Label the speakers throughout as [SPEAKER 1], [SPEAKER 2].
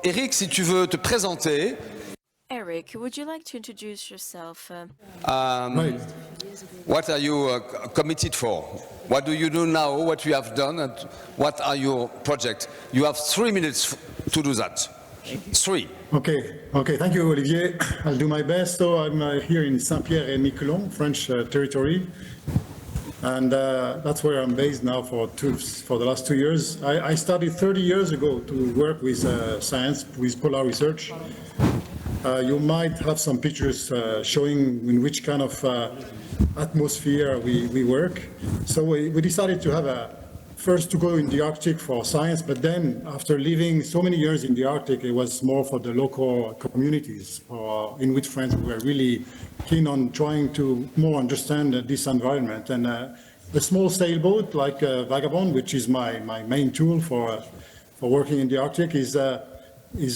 [SPEAKER 1] Eric, si tu veux te présenter.
[SPEAKER 2] Eric, would you like to introduce yourself?
[SPEAKER 3] Right.
[SPEAKER 1] What are you committed for? What do you do now, what you have done, and what are your projects? You have 3 minutes to do that. 3.
[SPEAKER 3] Okay, thank you, Olivier. I'll do my best. So I'm here in Saint-Pierre-et-Miquelon, French territory. And that's where I'm based now for the last 2 years. I started 30 years ago to work with science, with polar research. You might have some pictures showing in which kind of atmosphere we work. So we decided to have first to go in the Arctic for science, but then after living so many years in the Arctic, it was more for the local communities. In which France we were really keen on trying to more understand this environment. And a small sailboat like Vagabond, which is my main tool for working in the Arctic, is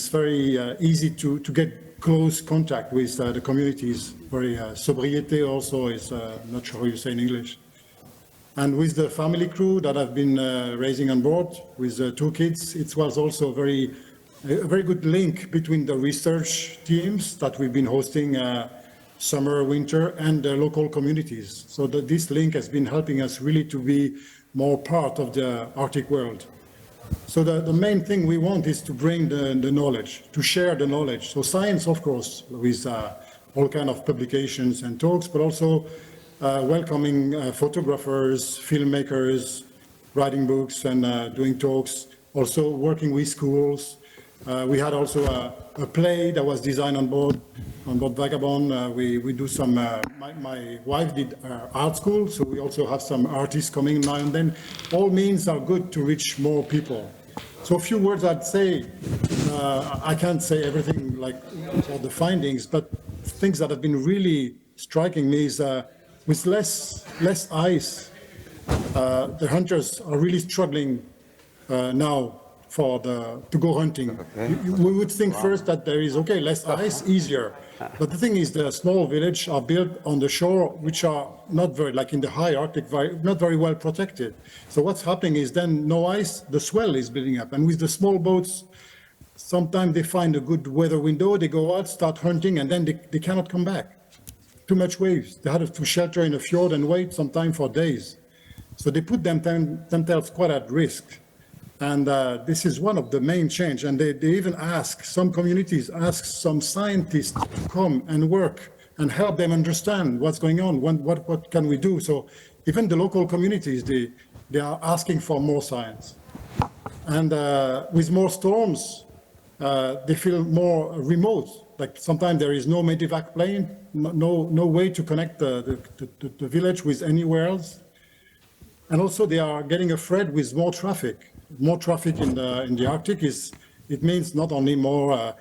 [SPEAKER 3] very easy to get close contact with the communities. Very sobriété also is not sure how you say in English. And with the family crew that I've been raising on board with 2 kids, it was also a very good link between the research teams that we've been hosting summer, winter, and the local communities. So this link has been helping us really to be more part of the Arctic world. So the main thing we want is to bring the knowledge, to share the knowledge. So science, of course, with all kind of publications and talks, but also welcoming photographers, filmmakers, writing books and doing talks, also working with schools. We had also a play that was designed on board Vagabond. We do some, my wife did art school, so we also have some artists coming now and then. All means are good to reach more people. So a few words I'd say, I can't say everything like all the findings, but things that have been really striking me is with less ice, the hunters are really struggling now to go hunting. Okay. We would think first that there is, less ice, easier. But the thing is, the small villages are built on the shore, which are not very, like in the high Arctic, not very well protected. So what's happening is then no ice, the swell is building up. And with the small boats, sometimes they find a good weather window, they go out, start hunting, and then they cannot come back. Too much waves. They had to shelter in a fjord and wait sometimes for days. So they put themselves quite at risk. And this is one of the main change. And they even some communities ask some scientists to come and work and help them understand what's going on, what can we do. So even the local communities, they are asking for more science. And with more storms, they feel more remote. Like sometimes there is no medevac plane, no way to connect the village with anywhere else. And also they are getting afraid with more traffic. More traffic in the Arctic it means not only more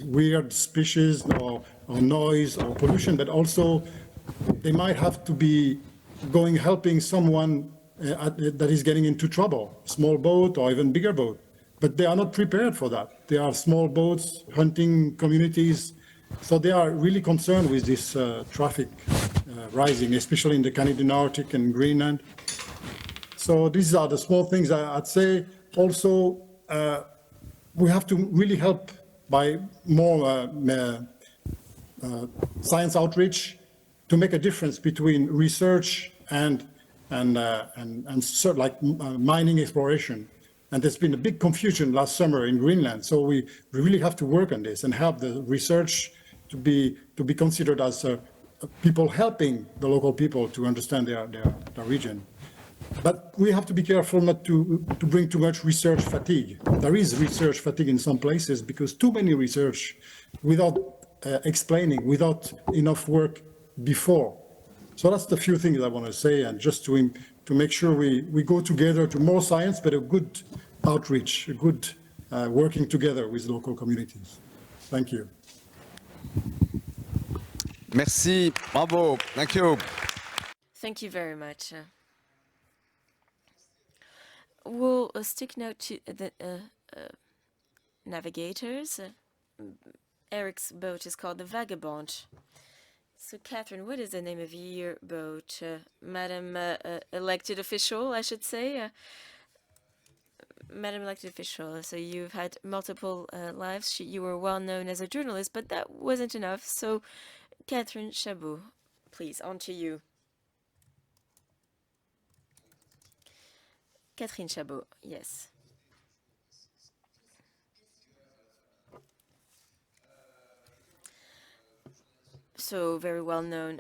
[SPEAKER 3] weird species or noise or pollution, but also they might have to be helping someone that is getting into trouble, small boat or even bigger boat. But they are not prepared for that. They are small boats, hunting communities, so they are really concerned with this traffic rising, especially in the Canadian Arctic and Greenland. So these are the small things I'd say. Also, we have to really help by more science outreach to make a difference between research and sort of like mining exploration. And there's been a big confusion last summer in Greenland. So we really have to work on this and help the research to be considered as people helping the local people to understand their region. But we have to be careful not to bring too much research fatigue. There is research fatigue in some places because too many research without explaining, without enough work before. So that's the few things I want to say, and just to make sure we go together to more science, but a good outreach, a good working together with local communities. Thank you.
[SPEAKER 1] Merci, bravo, thank you.
[SPEAKER 2] Thank you very much. We'll stick now to the navigators. Eric's boat is called the Vagabond. So, Catherine, what is the name of your boat? Madam elected official, I should say. Madam elected official, so you've had multiple lives. You were well known as a journalist, but that wasn't enough. So, Catherine Chabot, please, on to you. Catherine Chabot, yes. So, very well known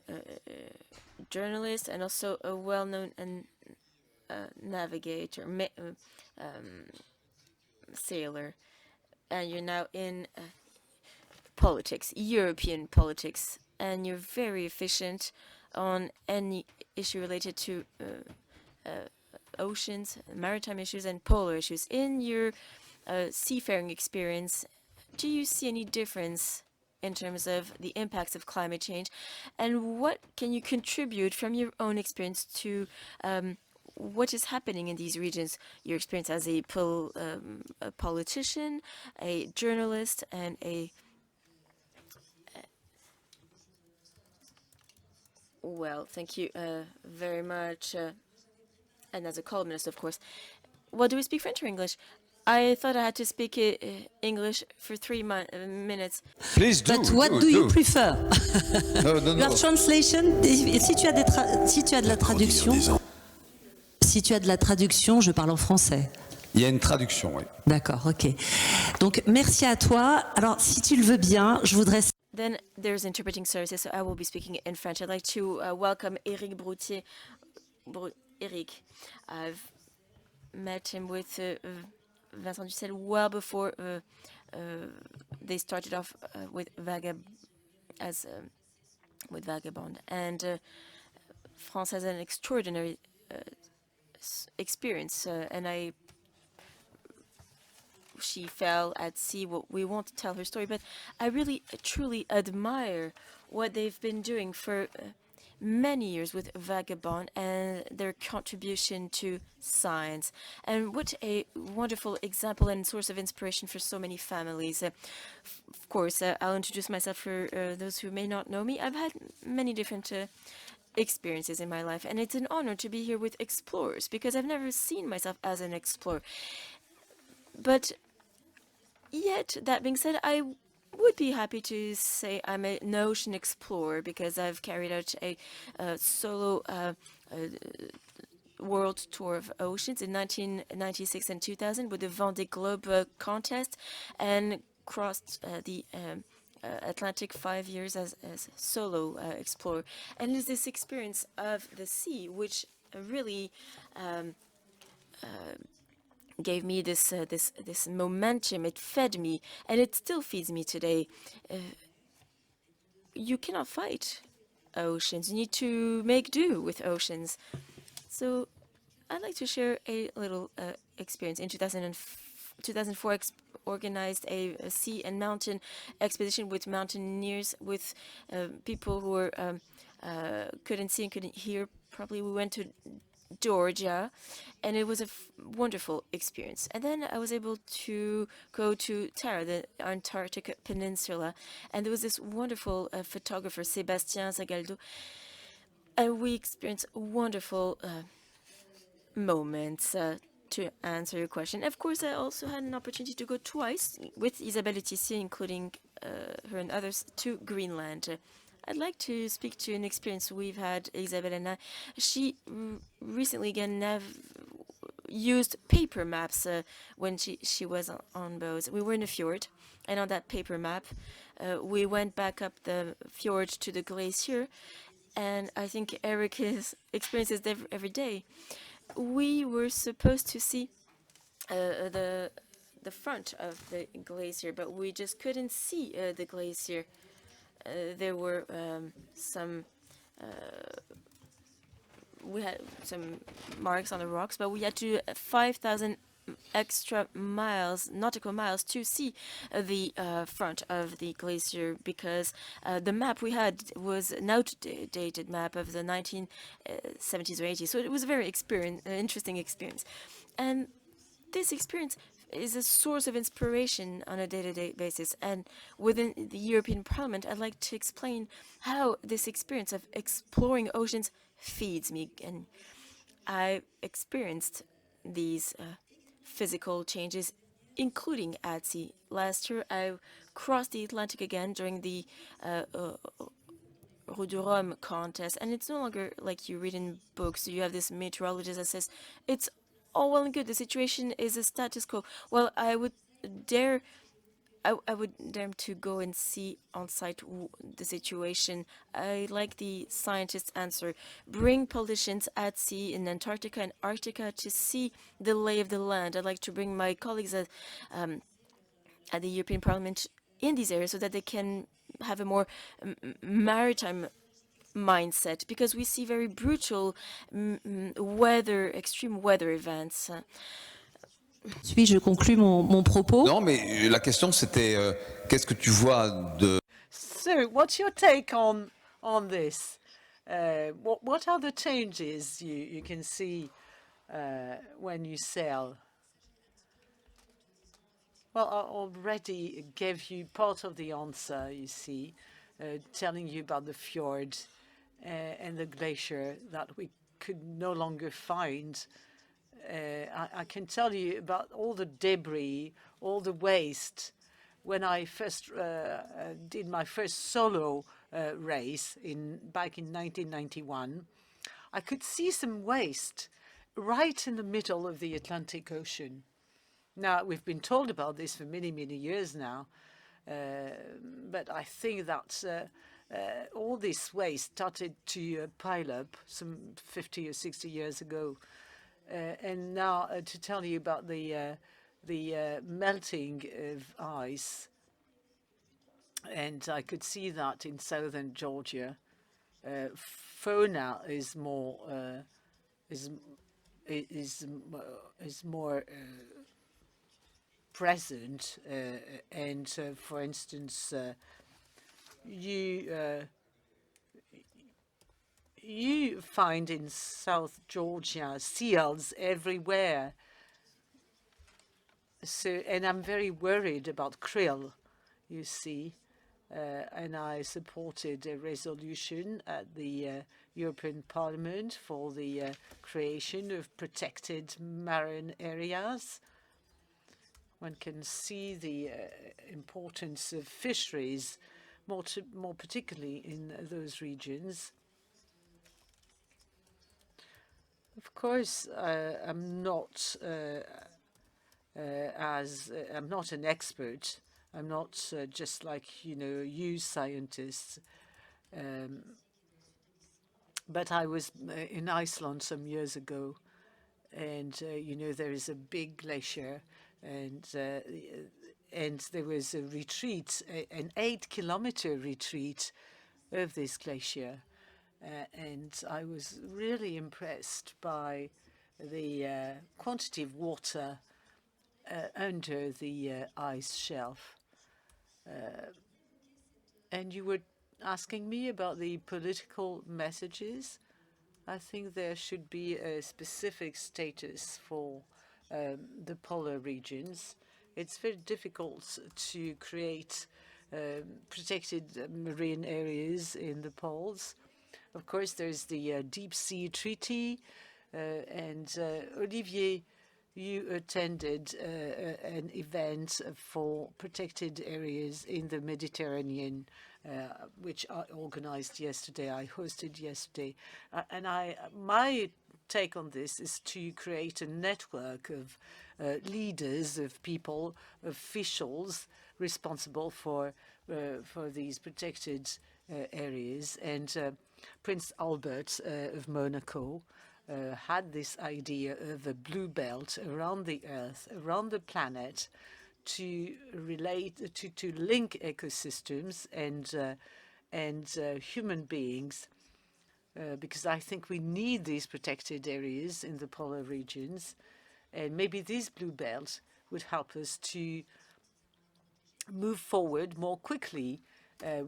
[SPEAKER 2] journalist and also a well known navigator, sailor. And you're now in politics, European politics, and you're very efficient on any issue related to oceans, maritime issues, and polar issues. In your seafaring experience, do you see any difference in terms of the impacts of climate change? And what can you contribute from your own experience to what is happening in these regions? Your experience as a politician, a journalist, and a well, thank you very much. And as a columnist, of course. Well, do we speak French or English? I thought I had to speak English for 3 minutes.
[SPEAKER 1] Please do.
[SPEAKER 4] But what do you prefer?
[SPEAKER 1] No, no,
[SPEAKER 4] Your
[SPEAKER 1] no.
[SPEAKER 4] translation, si tu as de la traduction, si tu as de la traduction, je parle en français.
[SPEAKER 1] Il y a une traduction, oui.
[SPEAKER 4] D'accord, ok. Donc merci à toi. Alors si tu le veux bien, je voudrais.
[SPEAKER 2] Then there's interpreting services, so I will be speaking in French. I'd like to welcome Éric Broutier. Éric, I've met him with Vincent Dussel well before they started off with with Vagabond, and France has an extraordinary experience, and she fell at sea. Well, we won't tell her story, but I really truly admire what they've been doing for many years with Vagabond and their contribution to science. And what a wonderful example and source of inspiration for so many families. Of course, I'll introduce myself for those who may not know me. I've had many different experiences in my life, and it's an honor to be here with explorers because I've never seen myself as an explorer. But yet, that being said, I would be happy to say I'm an ocean explorer because I've carried out a solo world tour of oceans in 1996 and 2000 with the Vendée Globe contest, and crossed the Atlantic 5 years as solo explorer. And it's this experience of the sea which really gave me this momentum. It fed me, and it still feeds me today. You cannot fight oceans. You need to make do with oceans. So I'd like to share a little experience. In 2004, organized a sea and mountain expedition with mountaineers, with people who were couldn't see and couldn't hear. Probably we went to Georgia, and it was a wonderful experience. And then I was able to go to Tara, the Antarctic Peninsula, and there was this wonderful photographer, Sébastien Zagaldo, and we experienced wonderful moments. To answer your question, of course, I also had an opportunity to go twice with Isabelle Tissier, including her and others, to Greenland. I'd like to speak to an experience we've had, Isabelle and I. She recently again used paper maps when she was on boats. We were in a fjord, and on that paper map, we went back up the fjord to the glacier, and I think Eric experiences every day. We were supposed to see the front of the glacier, but we just couldn't see the glacier. There were we had some marks on the rocks, but we had to 5,000 extra miles, nautical miles, to see the front of the glacier because the map we had was an outdated map of the 1970s or 80s. So it was a very interesting experience. And this experience is a source of inspiration on a day-to-day basis. And within the European Parliament, I'd like to explain how this experience of exploring oceans feeds me. And I experienced these physical changes, including at sea. Last year, I crossed the Atlantic again during the Route du Rhum contest, and it's no longer like you read in books. You have this meteorologist that says it's all well and good. The situation is a status quo. Well, dare I would dare him to go and see on site the situation. I like the scientist's answer. Bring politicians at sea in Antarctica and Arctica to see the lay of the land. I'd like to bring my colleagues at the European Parliament in these areas so that they can have a more maritime mindset, because we see very brutal extreme weather events.
[SPEAKER 4] Je conclus mon propos.
[SPEAKER 1] Non, mais la question c'était qu'est-ce que tu vois de...
[SPEAKER 5] So, what's your take on this? What are the changes you can see when you sail? Well, I already gave you part of the answer, you see, telling you about the fjord and the glacier that we could no longer find. I can tell you about all the debris, all the waste. When I first did my first solo race back in 1991, I could see some waste right in the middle of the Atlantic Ocean. Now, we've been told about this for many, many years now, but I think that all this waste started to pile up some 50 or 60 years ago. And now to tell you about the melting of ice, and I could see that in southern Georgia, fauna is more present, and for instance, you find in South Georgia seals everywhere. So, and I'm very worried about krill, you see. And I supported a resolution at the European Parliament for the creation of protected marine areas. One can see the importance of fisheries, more particularly in those regions. Of course, I'm not I'm not an expert. I'm not just like you scientists. But I was in Iceland some years ago, and there is a big glacier, and there was a retreat, an 8-kilometer retreat of this glacier. And I was really impressed by the quantity of water under the ice shelf. And you were asking me about the political messages. I think there should be a specific status for the polar regions. It's very difficult to create protected marine areas in the poles. Of course, there's the Deep Sea Treaty, and Olivier, you attended an event for protected areas in the Mediterranean, which I organized yesterday, I hosted yesterday. And my take on this is to create a network of leaders, of people, officials responsible for these protected areas. And Prince Albert of Monaco had this idea of a blue belt around the Earth, around the planet, to link ecosystems and human beings, because I think we need these protected areas in the polar regions, and maybe this blue belt would help us to move forward more quickly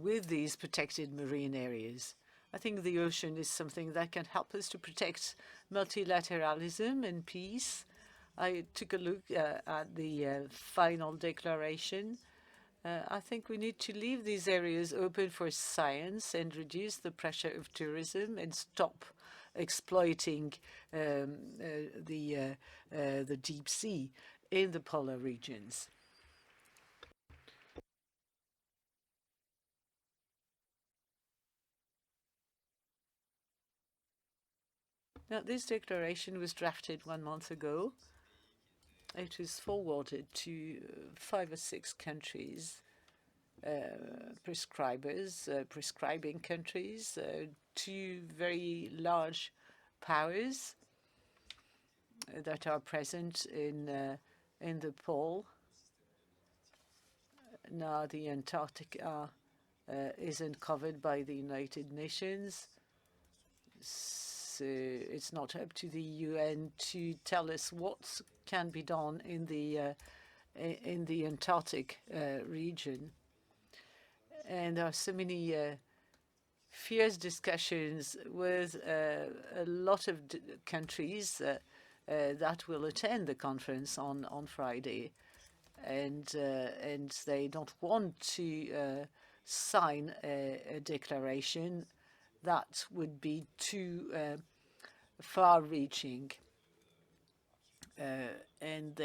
[SPEAKER 5] with these protected marine areas. I think the ocean is something that can help us to protect multilateralism and peace. I took a look at the final declaration. I think we need to leave these areas open for science and reduce the pressure of tourism and stop exploiting the deep sea in the polar regions. Now, this declaration was drafted 1 month ago. It was forwarded to 5 or 6 countries, prescribing countries, 2 very large powers that are present in the pole. Now, the Antarctica isn't covered by the United Nations. So it's not up to the UN to tell us what can be done in the Antarctic region. And there are so many fierce discussions with a lot of countries that will attend the conference on Friday, and they don't want to sign a declaration that would be too far-reaching. And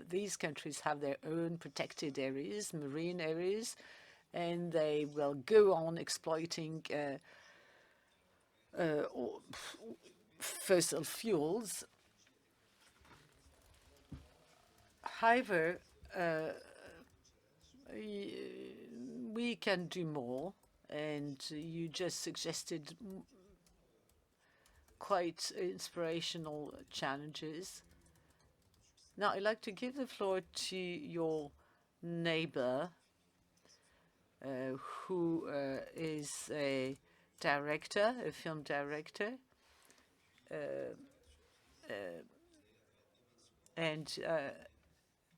[SPEAKER 5] these countries have their own protected areas, marine areas, and they will go on exploiting fossil fuels. However, we can do more, and you just suggested quite inspirational challenges. Now, I'd like to give the floor to your neighbor, who is a director, a film director, and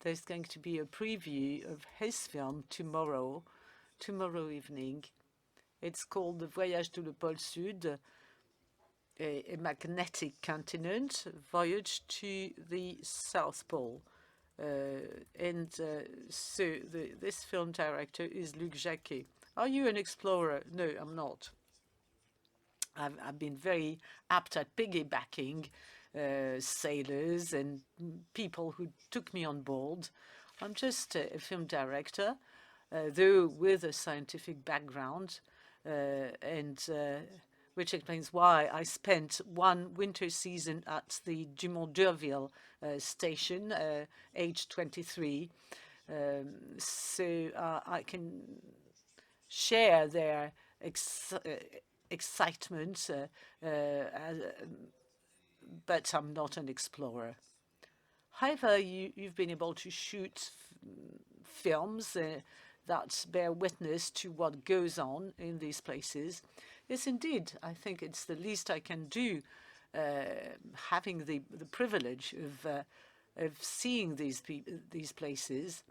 [SPEAKER 5] there's going to be a preview of his film tomorrow evening. It's called The Voyage to le Pôle Sud, a magnetic continent, voyage to the South Pole. So this film director is Luc Jacquet. Are you an explorer? No, I'm not. I've been very apt at piggybacking sailors and people who took me on board. I'm just a film director, though with a scientific background, which explains why I spent 1 winter season at the Dumont d'Urville station, age 23. So I can share their excitement, but I'm not an explorer. However, you've been able to shoot films that bear witness to what goes on in these places. Yes, indeed, I think it's the least I can do, having the privilege of seeing these places.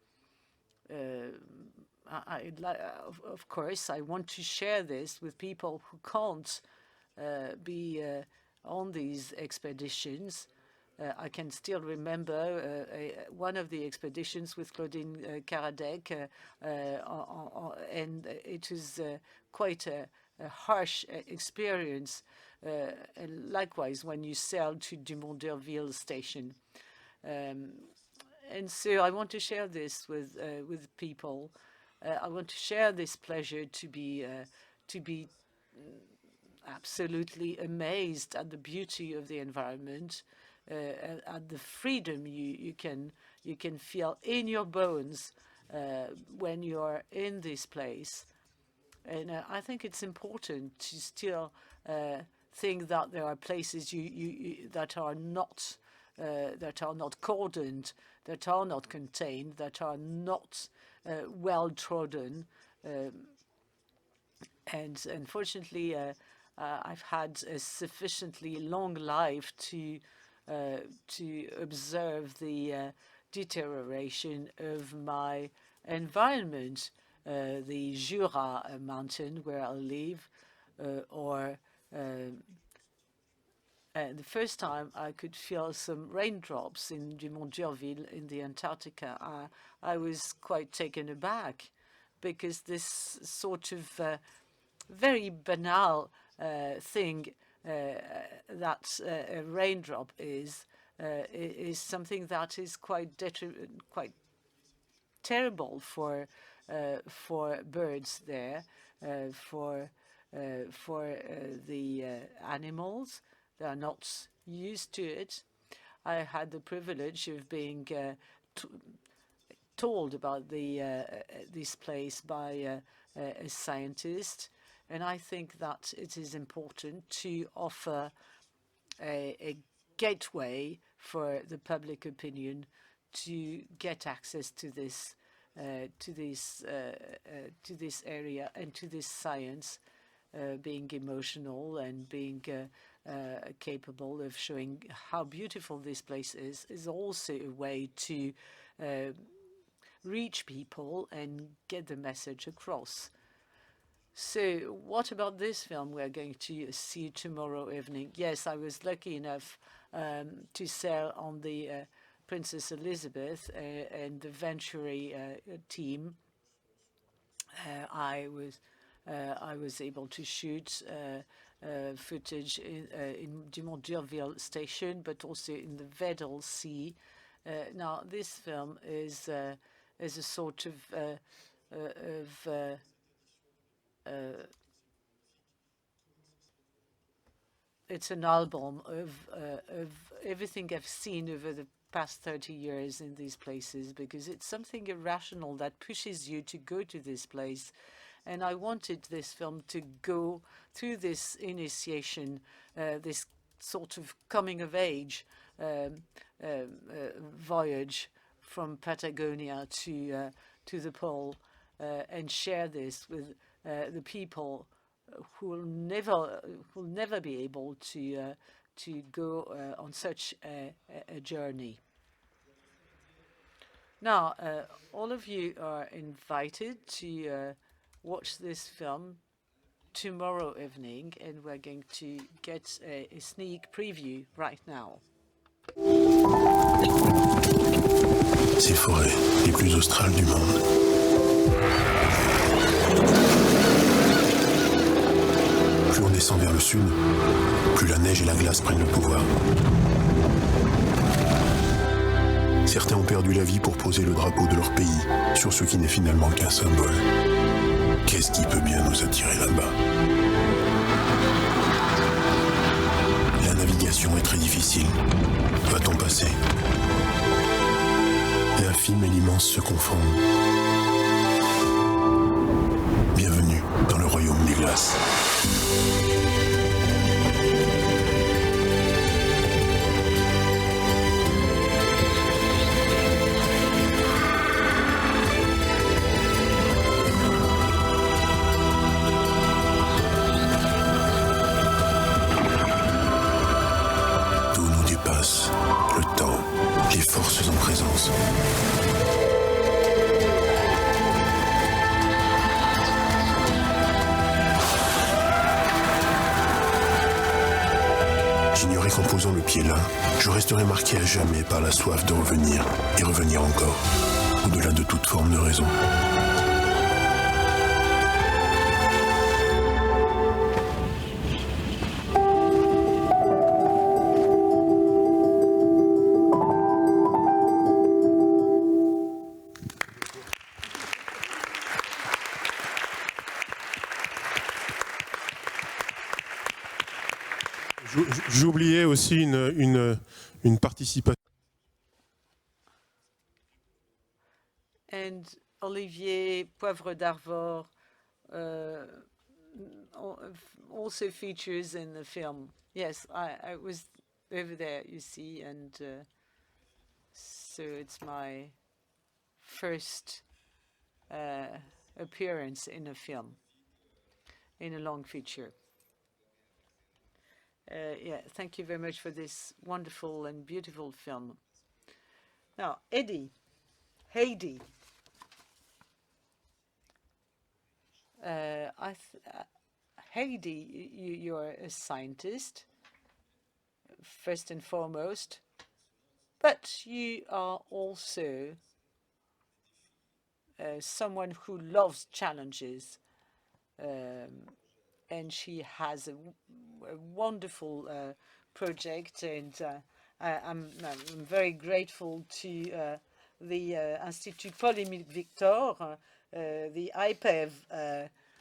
[SPEAKER 5] Of course, I want to share this with people who can't be on these expeditions. I can still remember one of the expeditions with Claudine Karadec, and it was quite a harsh experience. And likewise, when you sail to Dumont d'Urville station. And so I want to share this with people. I want to share this pleasure to be absolutely amazed at the beauty of the environment, at the freedom you can feel in your bones when you're in this place. And I think it's important to still think that there are places that are not cordoned, that are not contained, that are not well trodden. And unfortunately, I've had a sufficiently long life to observe the deterioration of my environment, the Jura mountain where I live, or the first time I could feel some raindrops in Dumont d'Urville in the Antarctica, I was quite taken aback, because this sort of very banal thing that a raindrop is something that is quite terrible for birds there, for the animals. They are not used to it. I had the privilege of being told about this place by a scientist, and I think that it is important to offer a gateway for the public opinion to get access to this area and to this science, being emotional and being capable of showing how beautiful this place is also a way to reach people and get the message across. So what about this film we're going to see tomorrow evening? Yes, I was lucky enough to sail on the Princess Elizabeth and the Venturi team. I was able to shoot footage in Dumont d'Urville station, but also in the Vedel Sea. Now, this film is a sort of it's an album of everything I've seen over the past 30 years in these places, because it's something irrational that pushes you to go to this place. And I wanted this film to go through this initiation, this sort of coming of age voyage from Patagonia to the pole, and share this with the people who will never be able to go on such a journey. Now, all of you are invited to watch this film tomorrow evening, and we're going to get a sneak preview right now.
[SPEAKER 6] Ces forêts les plus australes du monde. Plus on descend vers le sud, plus la neige et la glace prennent le pouvoir. Certains ont perdu la vie pour poser le drapeau de leur pays sur ce qui n'est finalement qu'un symbole. Qu'est-ce qui peut bien nous attirer là-bas? La navigation est très difficile. Va-t-on passer? L'infime et l'immense se confondent. Bienvenue dans le royaume des glaces. Tout nous dépasse, le temps, les forces en présence. J'ignorais qu'en posant le pied là, je resterais marqué à jamais par la soif de revenir, et revenir encore, au-delà de toute forme de raison.
[SPEAKER 7] J'ai oublié aussi une participation.
[SPEAKER 5] And Olivier Poivre d'Arvor also features in the film. Yes, I was over there, you see, and so it's my first appearance in a film, in a long feature. Yeah, thank you very much for this wonderful and beautiful film. Now, Heidi, Heidi, you're a scientist, first and foremost, but you are also someone who loves challenges. and she has a wonderful project, and I'm very grateful to the Institut Paul-Émile Victor, the IPEV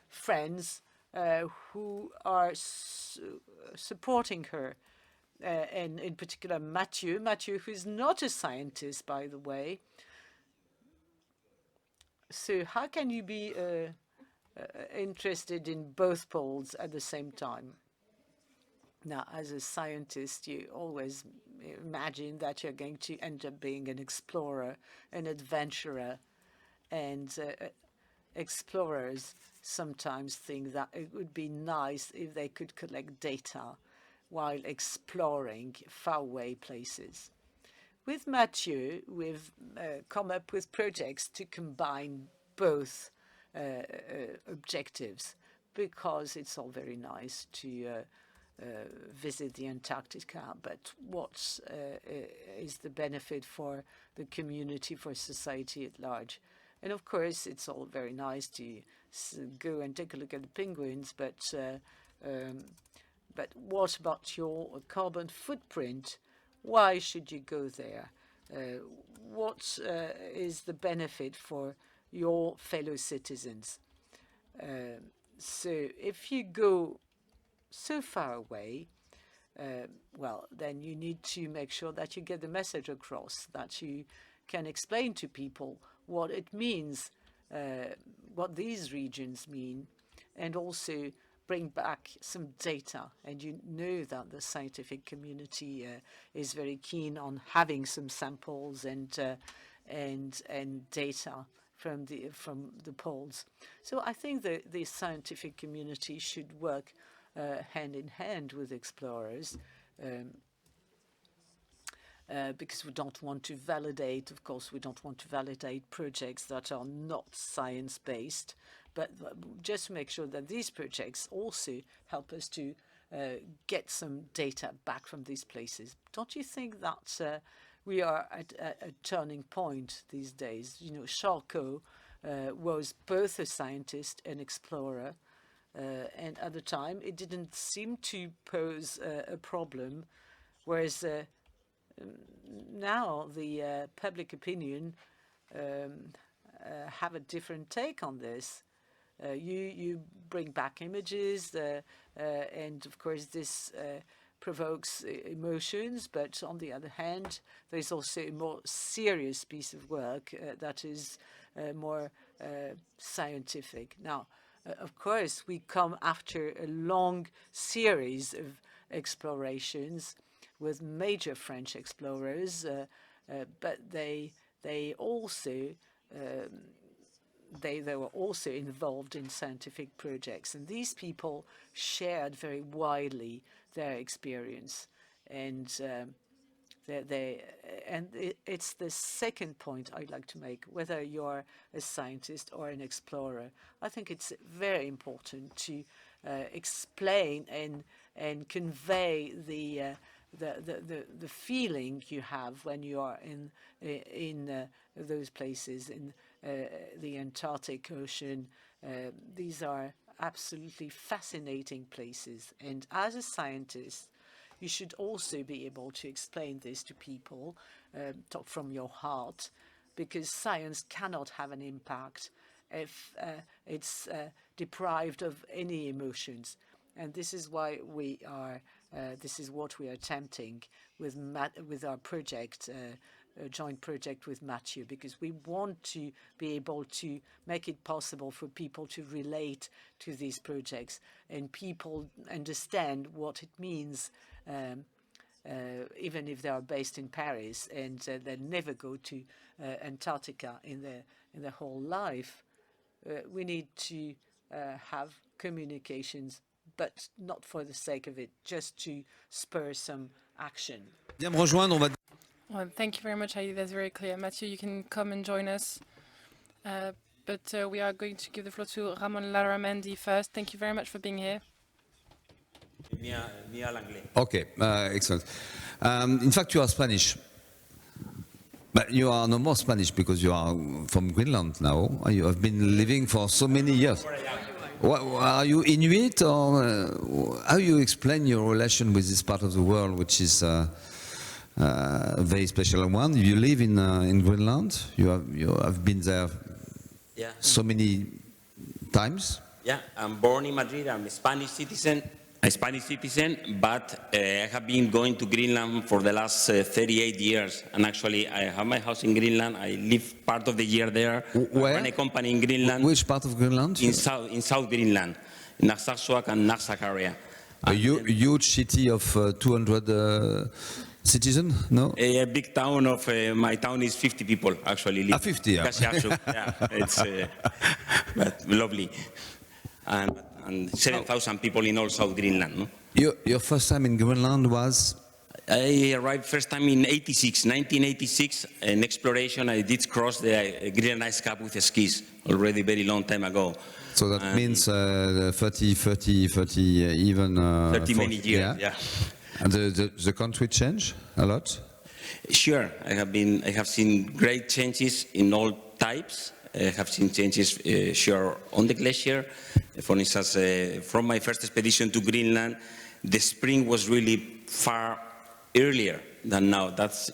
[SPEAKER 5] friends who are supporting her, and in particular Mathieu, who is not a scientist, by the way. So how can you be interested in both poles at the same time? Now, as a scientist, you always imagine that you're going to end up being an explorer, an adventurer, and explorers sometimes think that it would be nice if they could collect data while exploring faraway places. With Mathieu, we've come up with projects to combine both objectives, because it's all very nice to visit the Antarctica, but what is the benefit for the community, for society at large? And of course, it's all very nice to go and take a look at the penguins, but what about your carbon footprint? Why should you go there? What is the benefit for your fellow citizens? So if you go so far away, well, then you need to make sure that you get the message across, that you can explain to people what it means, what these regions mean, and also bring back some data. And you know that the scientific community is very keen on having some samples and data from the poles. So I think that the scientific community should work hand in hand with explorers, because we don't want to validate, of course, we don't want to validate projects that are not science-based, but just to make sure that these projects also help us to get some data back from these places. Don't you think that we are at a turning point these days? You know, Charcot was both a scientist and explorer, and at the time it didn't seem to pose a problem, whereas now the public opinion have a different take on this. You bring back images, and of course this provokes emotions, but on the other hand, there's also a more serious piece of work that is more scientific. Now, of course, we come after a long series of explorations with major French explorers, but they also they were also involved in scientific projects, and these people shared very widely their experience, and it's the second point I'd like to make. Whether you're a scientist or an explorer, I think it's very important to explain and convey the feeling you have when you are in those places, in the Antarctic Ocean. These are absolutely fascinating places, and as a scientist, you should also be able to explain this to people, talk from your heart, because science cannot have an impact if it's deprived of any emotions. And this is why we are, this is what we are attempting with our project, a joint project with Mathieu, because we want to be able to make it possible for people to relate to these projects and people understand what it means, even if they are based in Paris and they never go to Antarctica in their whole life. We need to have communications, but not for the sake of it, just to spur some action.
[SPEAKER 8] Well, thank you very much, Heidi. That's very clear. Mathieu, you can come and join us. But we are going to give the floor to Ramon Laramendi first. Thank you very much for being here.
[SPEAKER 1] Okay, excellent. In fact, you are Spanish. But you are no more Spanish because you are from Greenland now. You have been living for so many years. Are you Inuit, or how you explain your relation with this part of the world, which is a very special one? You live in Greenland. You have been there
[SPEAKER 9] Yeah.
[SPEAKER 1] so many times.
[SPEAKER 9] Yeah, I'm born in Madrid. I'm a Spanish citizen, but I have been going to Greenland for the last 38 years. And actually, I have my house in Greenland. I live part of the year there.
[SPEAKER 1] Where?
[SPEAKER 9] I run a company in Greenland.
[SPEAKER 1] Which part of Greenland?
[SPEAKER 9] In South Greenland, in Narsarsuaq and Narsak area.
[SPEAKER 1] A huge city of 200 citizens, no?
[SPEAKER 9] A big town of my town is 50 people actually live.
[SPEAKER 1] 50, yeah.
[SPEAKER 9] Kasiarsuk, yeah, it's but lovely. And 7,000 people in all South Greenland. No?
[SPEAKER 1] Your first time in Greenland was?
[SPEAKER 9] I arrived first time in 1986, an exploration. I did cross the Greenland ice cap with skis already very long time ago.
[SPEAKER 1] So that means 30 even
[SPEAKER 9] 30 many years, yeah.
[SPEAKER 1] And the country changed a lot?
[SPEAKER 9] Sure, I have seen great changes in all types. I have seen changes, sure, on the glacier. For instance, from my first expedition to Greenland, the spring was really far earlier than now. That's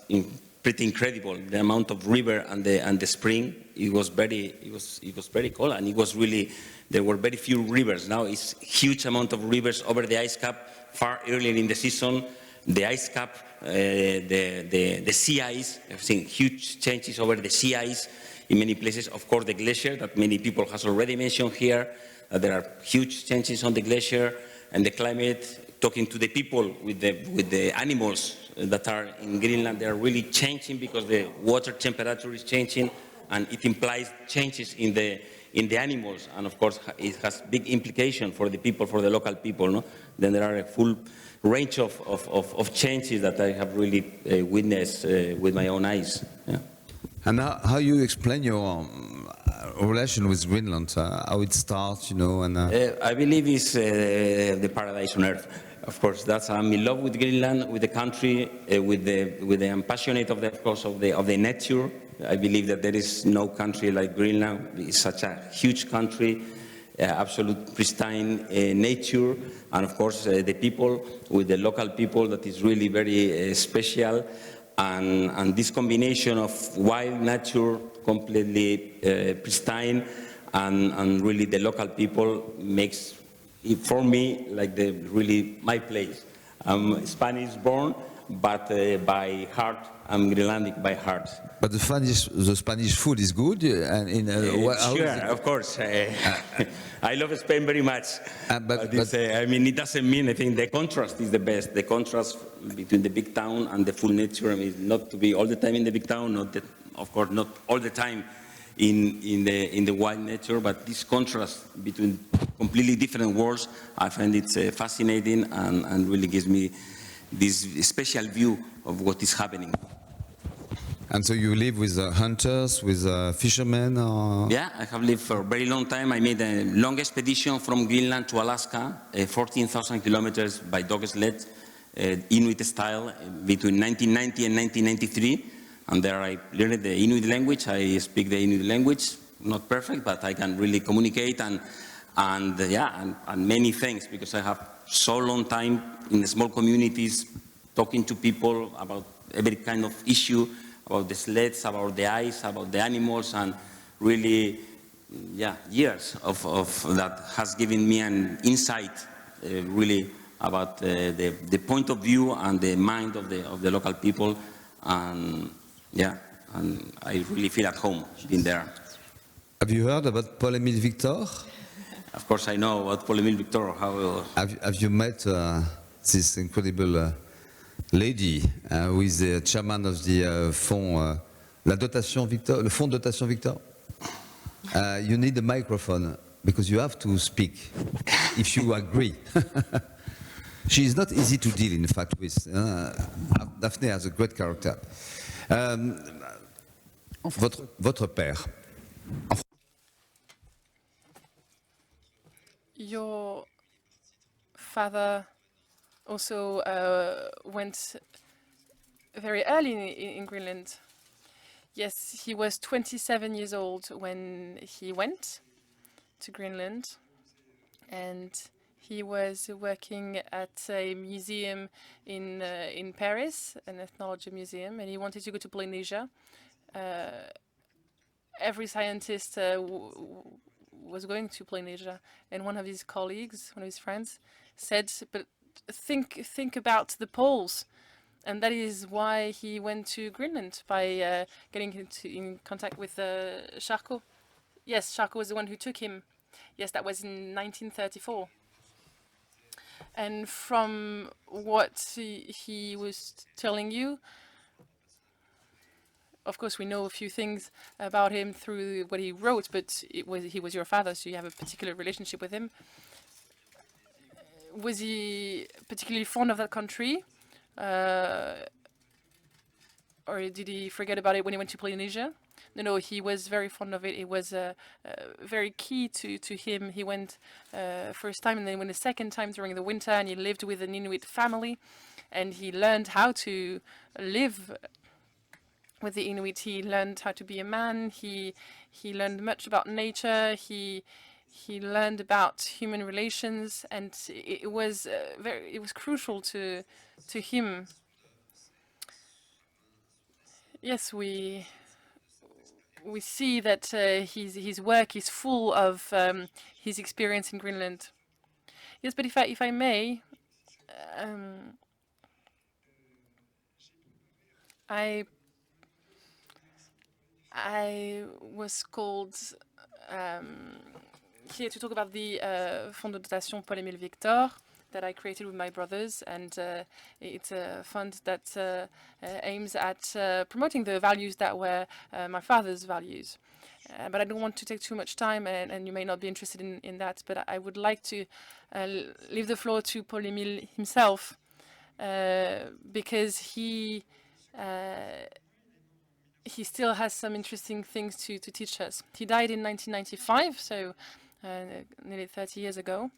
[SPEAKER 9] pretty incredible. The amount of river and the spring, it was very cold, and it was really, there were very few rivers. Now it's huge amount of rivers over the ice cap. Far earlier in the season, the ice cap, the sea ice. I've seen huge changes over the sea ice in many places. Of course, the glacier that many people has already mentioned here. There are huge changes on the glacier and the climate. Talking to the people with the animals that are in Greenland, they are really changing because the water temperature is changing, and it implies changes in the animals, and of course it has big implication for the people, for the local people. No? Then there are a full range of changes that I have really witnessed with my own eyes. Yeah.
[SPEAKER 1] And how you explain your relation with Greenland? How it starts, you know? And
[SPEAKER 9] I believe it's the paradise on earth. Of course, I'm in love with Greenland, with the country, I'm passionate of the nature. I believe that there is no country like Greenland. It's such a huge country, absolute pristine nature, and of course the people, with the local people, that is really very special. And this combination of wild nature, completely pristine, and really the local people makes it for me like really my place. I'm Spanish born, but by heart I'm Greenlandic by heart.
[SPEAKER 1] But the Spanish food is good, and
[SPEAKER 9] sure, of course. I love Spain very much. But I mean, it doesn't mean, I think the contrast is the best. The contrast between the big town and the full nature. I mean, not to be all the time in the big town, of course, not all the time in the wild nature, but this contrast between completely different worlds, I find it fascinating, and really gives me this special view of what is happening.
[SPEAKER 1] And so you live with hunters, with fishermen? Or?
[SPEAKER 9] Yeah, I have lived for a very long time. I made a long expedition from Greenland to Alaska, 14,000 kilometers by dog sled, Inuit style, between 1990 and 1993. And there I learned the Inuit language. I speak the Inuit language, not perfect, but I can really communicate and many things, because I have so long time in the small communities talking to people about every kind of issue, about the sleds, about the ice, about the animals, and really, years of that has given me an insight, really, about the point of view and the mind of the local people, and I really feel at home being there.
[SPEAKER 1] Have you heard about Paul-Émile Victor?
[SPEAKER 9] Of course, I know about Paul-Émile Victor.
[SPEAKER 1] Have you met this incredible lady who is the chairman of the Fonds, la dotation Victor, le Fonds dotation Victor? You need a microphone because you have to speak if you agree. She is not easy to deal, in fact, with. Daphne has a great character. Votre père.
[SPEAKER 8] Your father also went very early in Greenland. Yes, he was 27 years old when he went to Greenland. and he was working at a museum in Paris, an ethnology museum, and he wanted to go to Polynesia. Every scientist was going to Polynesia, and one of his colleagues, one of his friends, said, "But think about the poles." And that is why he went to Greenland, by getting in contact with Charcot. Yes, Charcot was the one who took him. Yes, that was in 1934. And from what he was telling you, of course, we know a few things about him through what he wrote, but he was your father, so you have a particular relationship with him. Was he particularly fond of that country? Or did he forget about it when he went to Polynesia? No, he was very fond of it. It was very key to him. He went first time, and then went a second time during the winter, and he lived with an Inuit family, and he learned how to live with the Inuit. He learned how to be a man. He learned much about nature. He learned about human relations, and it was crucial to him. Yes, we see that his work is full of his experience in Greenland. Yes, but if I may, I was called here to talk about the Fonds de dotation Paul-Émile Victor that I created with my brothers, and it's a fund that aims at promoting the values that were my father's values. But I don't want to take too much time, and you may not be interested in that, but I would like to leave the floor to Paul-Émile himself, because he still has some interesting things to teach us. He died in 1995, so nearly 30 years ago.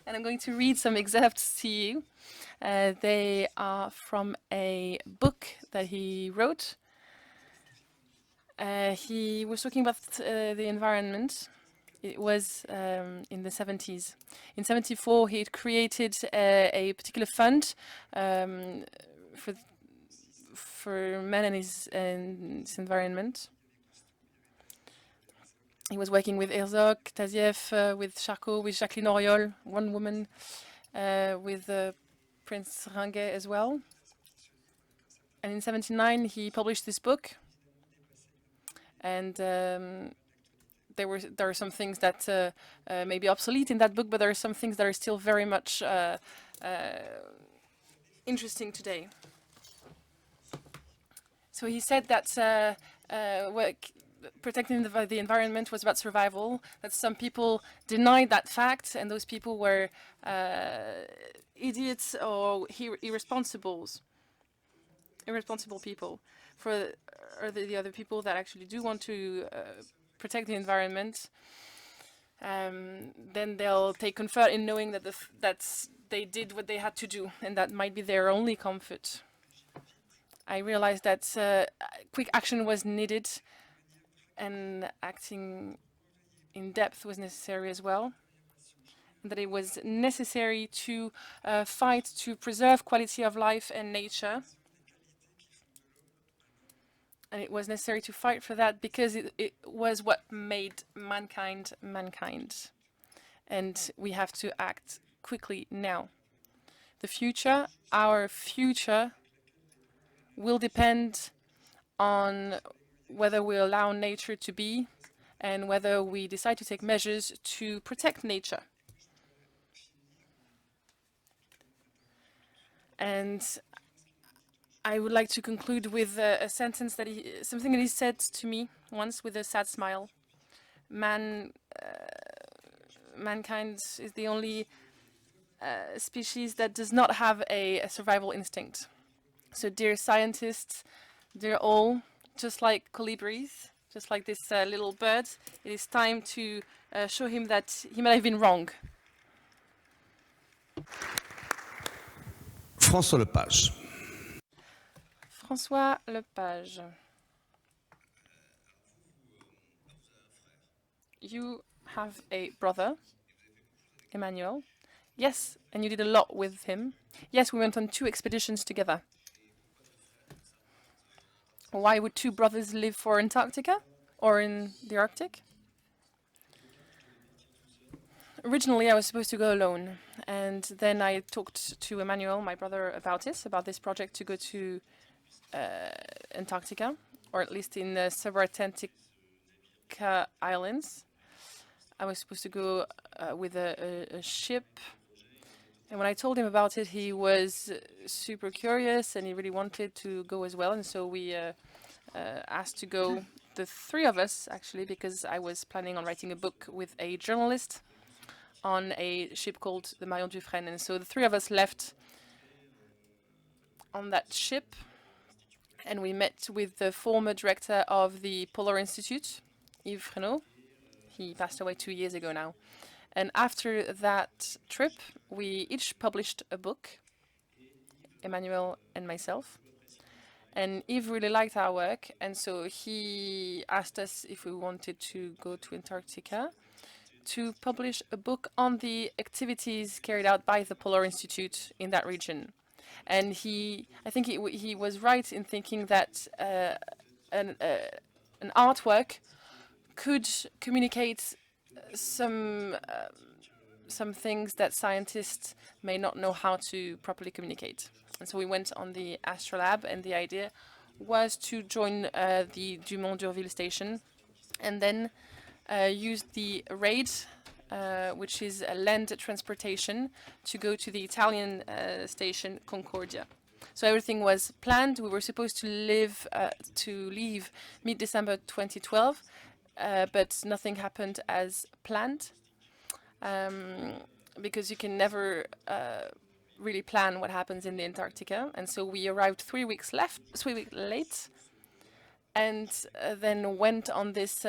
[SPEAKER 8] And I'm going to read some excerpts to you. They are from a book that he wrote. He was talking about the environment. It was in the 70s. In 74, he had created a particular fund for men and his environment. He was working with Herzog, Tazieff, with Charcot, with Jacqueline Auriol, one woman, with Prince Ringuet as well. And in 79, he published this book. And there are some things that may be obsolete in that book, but there are some things that are still very much interesting today. So he said that protecting the environment was about survival, that some people denied that fact, and those people were idiots or irresponsible people. For the other people that actually do want to protect the environment, then they'll take comfort in knowing that they did what they had to do, and that might be their only comfort. I realized that quick action was needed, and acting in depth was necessary as well. And that it was necessary to fight to preserve quality of life and nature. And it was necessary to fight for that because it was what made mankind mankind. And we have to act quickly now. The future, our future, will depend on whether we allow nature to be and whether we decide to take measures to protect nature. And I would like to conclude with a sentence that something that he said to me once with a sad smile. Mankind is the only species that does not have a survival instinct. So dear scientists, dear all, just like colibris, just like this little bird, it is time to show him that he might have been wrong.
[SPEAKER 1] François Lepage.
[SPEAKER 8] François Lepage. you have a brother, Emmanuel. Yes, and you did a lot with him. Yes, we went on 2 expeditions together. Why would 2 brothers live for Antarctica or in the Arctic? Originally, I was supposed to go alone, and then I talked to Emmanuel, my brother, about this project to go to Antarctica, or at least in the Subantarctica Islands. I was supposed to go with a ship, and when I told him about it, he was super curious and he really wanted to go as well. And so we asked to go, the 3 of us actually, because I was planning on writing a book with a journalist on a ship called the Marion Dufresne. And so the 3 of us left on that ship, and we met with the former director of the Polar Institute, Yves Fresneau. He passed away 2 years ago now. And after that trip, we each published a book, Emmanuel and myself. And Yves really liked our work, and so he asked us if we wanted to go to Antarctica to publish a book on the activities carried out by the Polar Institute in that region. And I think he was right in thinking that an artwork could communicate some things that scientists may not know how to properly communicate. And so we went on the Astrolab, and the idea was to join the Dumont-d'Urville station, and then use the raid, which is a land transportation, to go to the Italian station Concordia. So everything was planned. We were supposed to leave mid-December 2012, but nothing happened as planned, because you can never really plan what happens in the Antarctica. And so we arrived 3 weeks late, and then went on this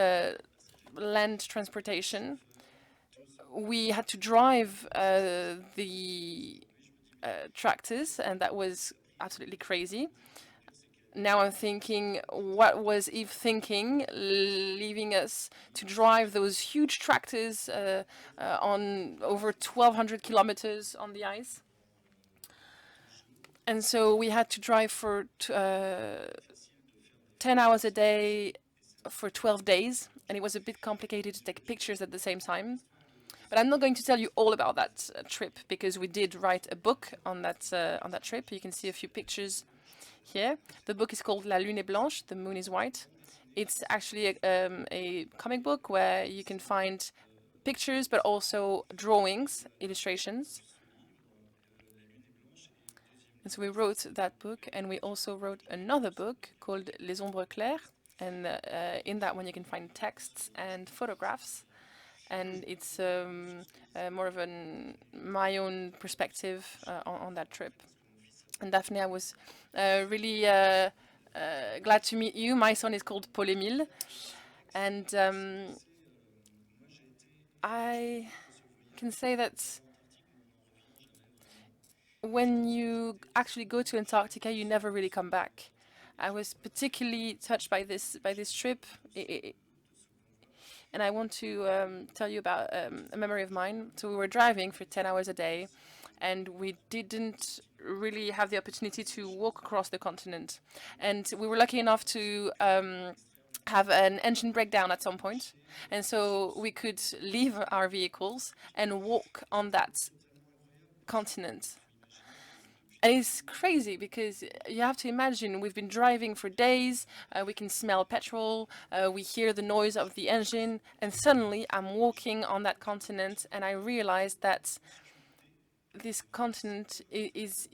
[SPEAKER 8] land transportation. We had to drive the tractors, and that was absolutely crazy. Now I'm thinking, what was Yves thinking, leaving us to drive those huge tractors on over 1,200 kilometers on the ice? And so we had to drive for 10 hours a day for 12 days, and it was a bit complicated to take pictures at the same time. But I'm not going to tell you all about that trip, because we did write a book on that trip. You can see a few pictures here. The book is called La Lune est blanche, The Moon is White. It's actually a comic book where you can find pictures, but also drawings, illustrations. And so we wrote that book, and we also wrote another book called Les Ombres Claires. And in that one you can find texts and photographs. And it's more of my own perspective on that trip. And Daphne, I was really glad to meet you. My son is called Paul-Émile. And I can say that when you actually go to Antarctica, you never really come back. I was particularly touched by this trip, and I want to tell you about a memory of mine. So we were driving for 10 hours a day, and we didn't really have the opportunity to walk across the continent. And we were lucky enough to have an engine breakdown at some point, and so we could leave our vehicles and walk on that continent. And it's crazy because you have to imagine we've been driving for days, we can smell petrol, we hear the noise of the engine, and suddenly I'm walking on that continent and I realized that this continent is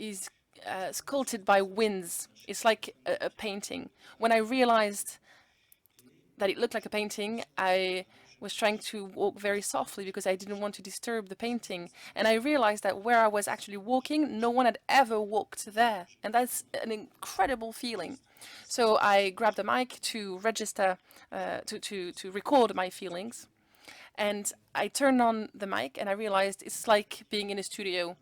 [SPEAKER 8] sculpted by winds. It's like a painting. When I realized that it looked like a painting, I was trying to walk very softly because I didn't want to disturb the painting. And I realized that where I was actually walking, no one had ever walked there. And that's an incredible feeling. So I grabbed a mic to register, to record my feelings. And I turned on the mic and I realized it's like being in a studio.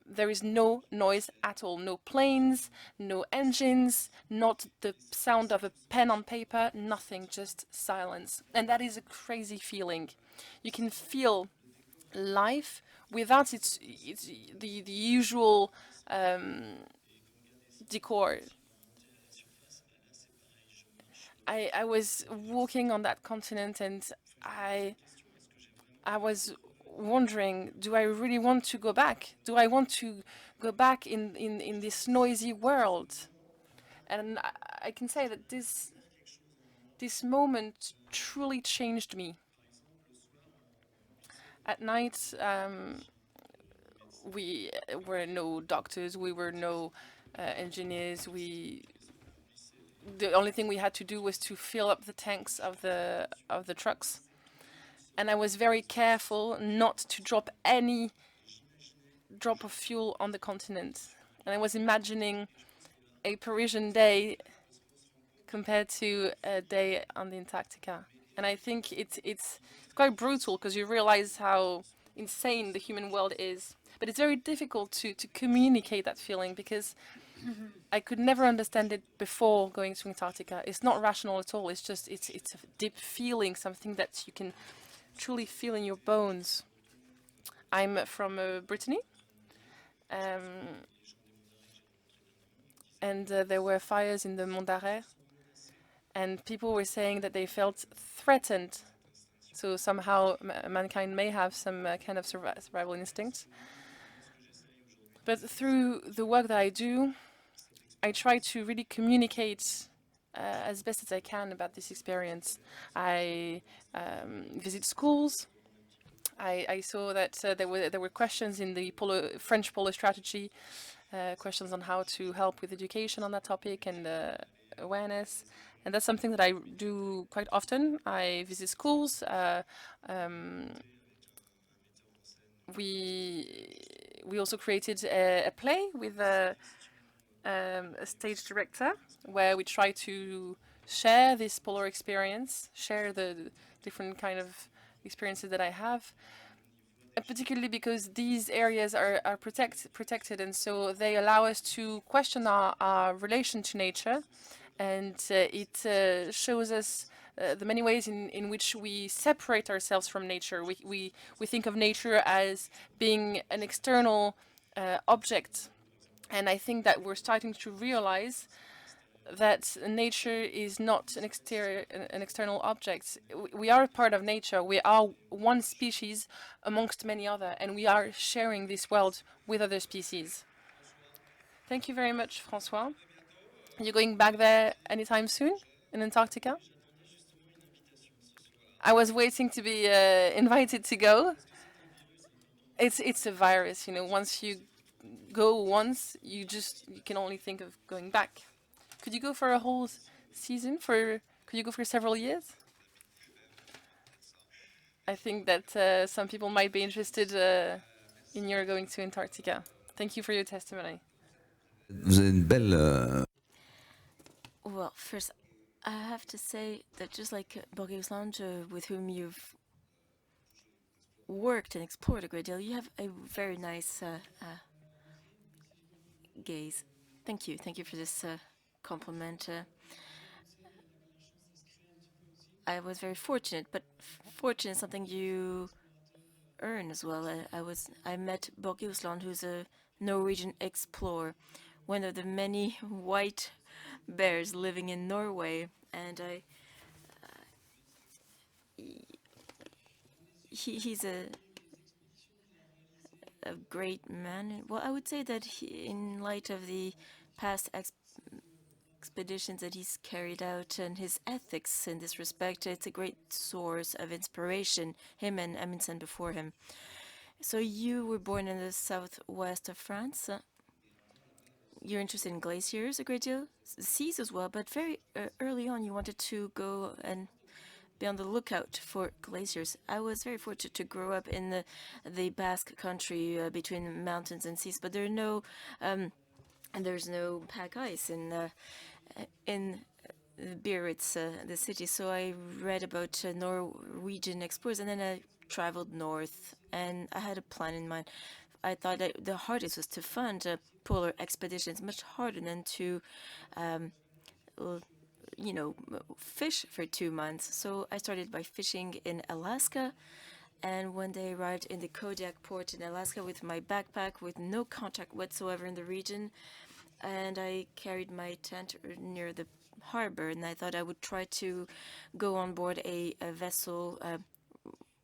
[SPEAKER 8] there is no noise at all. No planes, no engines, not the sound of a pen on paper, nothing, just silence. And that is a crazy feeling. You can feel life without its the usual decor. I was walking on that continent and I was wondering, do I really want to go back? Do I want to go back in this noisy world? And I can say that this moment truly changed me. At night, we were no doctors, we were no engineers. The only thing we had to do was to fill up the tanks of the trucks. And I was very careful not to drop any drop of fuel on the continent. And I was imagining a Parisian day compared to a day on the Antarctica. And I think it's quite brutal because you realize how insane the human world is. But it's very difficult to communicate that feeling because I could never understand it before going to Antarctica. It's not rational at all. It's just it's a deep feeling, something that you can truly feel in your bones. I'm from Brittany, and there were fires in the Mont d'Arrêt, and people were saying that they felt threatened. So somehow mankind may have some kind of survival instinct. But through the work that I do, I try to really communicate as best as I can about this experience. I visit schools. I saw that there were questions in the French Polo strategy, questions on how to help with education on that topic and awareness. And that's something that I do quite often. I visit schools. We also created a play with a stage director where we try to share this polar experience, share the different kind of experiences that I have, particularly because these areas are protected, and so they allow us to question our relation to nature, and it shows us the many ways in which we separate ourselves from nature. We think of nature as being an external object, and I think that we're starting to realize that nature is not an external object. We are a part of nature. We are one species amongst many other, and we are sharing this world with other species. Thank you very much, François. You're going back there anytime soon in Antarctica? I was waiting to be invited to go. It's a virus, you know. Once you go once, you can only think of going back. Could you go for a whole season? Could you go for several years? I think that some people might be interested in your going to Antarctica. Thank you for your testimony.
[SPEAKER 1] Vous avez une belle.
[SPEAKER 2] Well, first, I have to say that just like Borges Lounge, with whom you've worked and explored a great deal, you have a very nice gaze. Thank you. Thank you for this compliment. I was very fortunate, but fortune is something you earn as well. I met Borges Lounge, who's a Norwegian explorer, one of the many white bears living in Norway, and he's a great man. Well, I would say that in light of the past expeditions that he's carried out and his ethics in this respect, it's a great source of inspiration, him and Amundsen before him. So you were born in the southwest of France. You're interested in glaciers a great deal, seas as well, but very early on you wanted to go and be on the lookout for glaciers. I was very fortunate to grow up in the Basque country between mountains and seas, but there's no pack ice in Biarritz, the city. So I read about Norwegian explorers, and then I traveled north, and I had a plan in mind I thought that the hardest was to fund polar expeditions, much harder than to, fish for 2 months. So I started by fishing in Alaska. And one day I arrived in the Kodiak port in Alaska with my backpack with no contact whatsoever in the region. And I carried my tent near the harbor, and I thought I would try to go on board a vessel,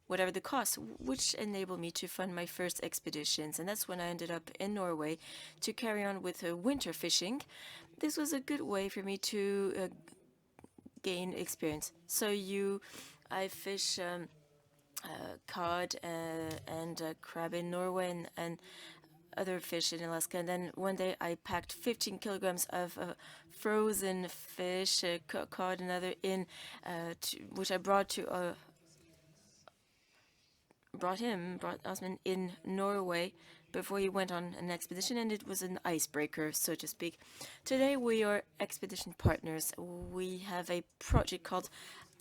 [SPEAKER 2] whatever the cost, which enabled me to fund my first expeditions. And that's when I ended up in Norway to carry on with winter fishing. This was a good way for me to gain experience. So I fish cod and crab in Norway and other fish in Alaska. And then one day I packed 15 kilograms of frozen fish, cod and other which I brought Osman in Norway before he went on an expedition, and it was an icebreaker, so to speak. Today we are expedition partners. We have a project called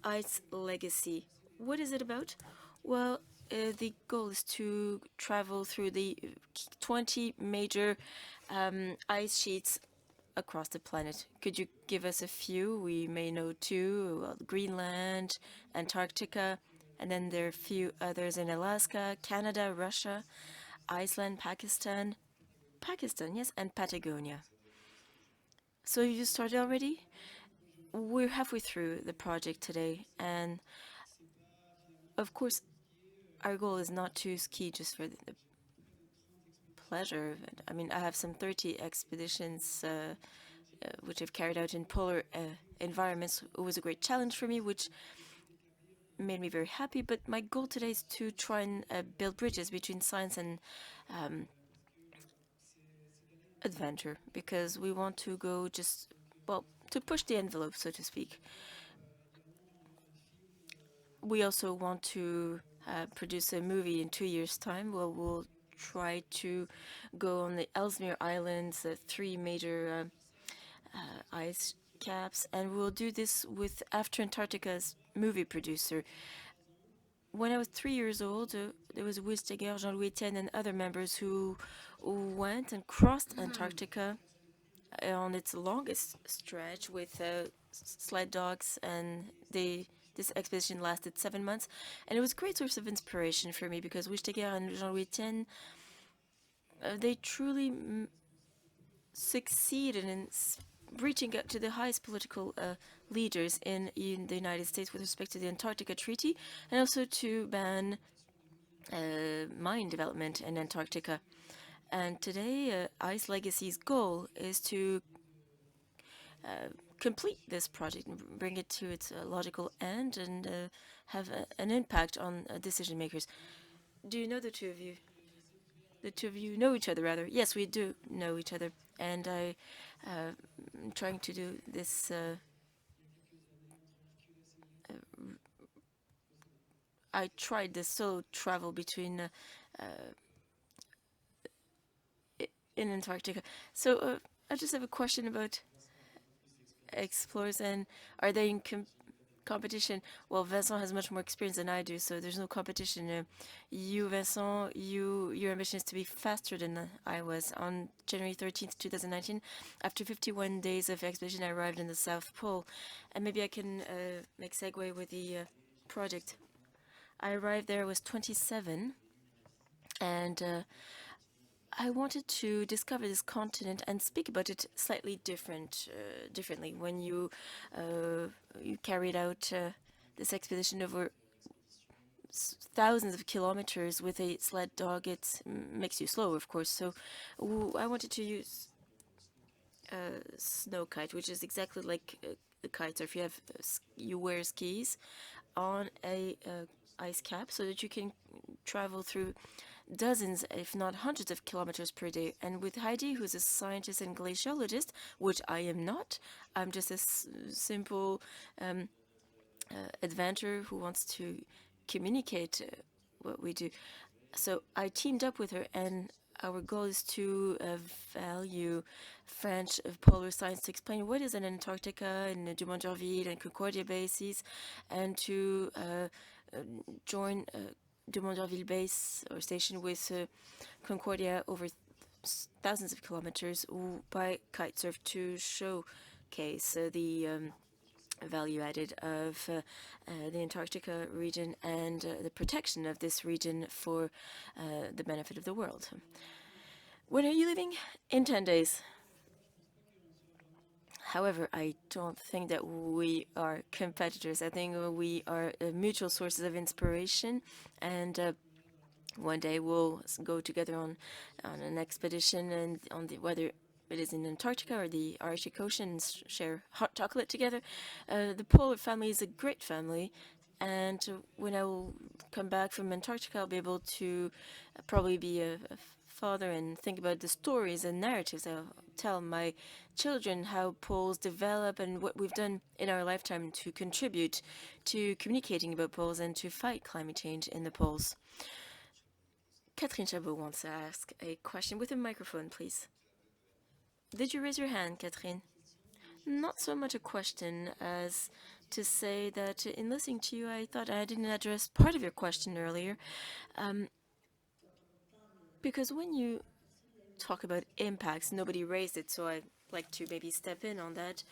[SPEAKER 2] Ice Legacy. What is it about? Well, the goal is to travel through the 20 major ice sheets across the planet. Could you give us a few? We may know two: Greenland, Antarctica, and then there are a few others in Alaska, Canada, Russia, Iceland, Pakistan, yes, and Patagonia. So you started already? We're halfway through the project today, and of course, our goal is not to ski just for the pleasure. I mean, I have some 30 expeditions which I've carried out in polar environments. It was a great challenge for me, which made me very happy. But my goal today is to try and build bridges between science and adventure, because we want to go to push the envelope, so to speak. We also want to produce a movie in 2 years' time. Well, we'll try to go on the Ellesmere Islands, 3 major ice caps, and we'll do this with After Antarctica's movie producer. When I was 3 years old, there was Wisteger, Jean-Louis Etienne, and other members who went and crossed Antarctica on its longest stretch with sled dogs, and this expedition lasted 7 months, and it was a great source of inspiration for me because Wisteger and Jean-Louis Etienne, they truly succeeded in reaching out to the highest political leaders in the United States with respect to the Antarctica Treaty, and also to ban mine development in Antarctica. And today, Ice Legacy's goal is to complete this project and bring it to its logical end and have an impact on decision makers. Do you know the two of you? The two of you know each other, rather. Yes, we do know each other. And I'm trying to do this. I tried this solo travel between in Antarctica. So I just have a question about explorers, and are they in competition? Well, Vincent has much more experience than I do, so there's no competition. You, Vincent, your ambition is to be faster than I was. On January 13th, 2019, after 51 days of expedition, I arrived in the South Pole, and maybe I can make segue with the project. I arrived there, I was 27, and I wanted to discover this continent and speak about it slightly differently. When you carried out this expedition over thousands of kilometers with a sled dog, it makes you slow, of course. So I wanted to use snow kite, which is exactly like the kite. So if you wear skis on a ice cap, so that you can travel through dozens, if not hundreds of kilometers per day. And with Heidi, who's a scientist and glaciologist, which I am not, I'm just a simple adventurer who wants to communicate what we do. So I teamed up with her, and our goal is to value French polar science, to explain what is an Antarctica and Dumont d'Urville and Concordia bases, and to join de Mondraville base or station with Concordia over thousands of kilometers by kitesurf to showcase the value added of the Antarctica region and the protection of this region for the benefit of the world. When are you leaving? In 10 days. However, I don't think that we are competitors. I think we are mutual sources of inspiration, and one day we'll go together on an expedition, and on the whether it is in Antarctica or the Arctic Ocean, and share hot chocolate together. The polar family is a great family, and when I will come back from Antarctica, I'll be able to probably be a father and think about the stories and narratives. I'll tell my children how poles develop and what we've done in our lifetime to contribute to communicating about poles and to fight climate change in the poles. Catherine Chabot wants to ask a question with a microphone, please. Did you raise your hand, Catherine? Not so much a question as to say that in listening to you, I thought I didn't address part of your question earlier. Because when you talk about impacts, nobody raised it, so I'd like to maybe step in on that.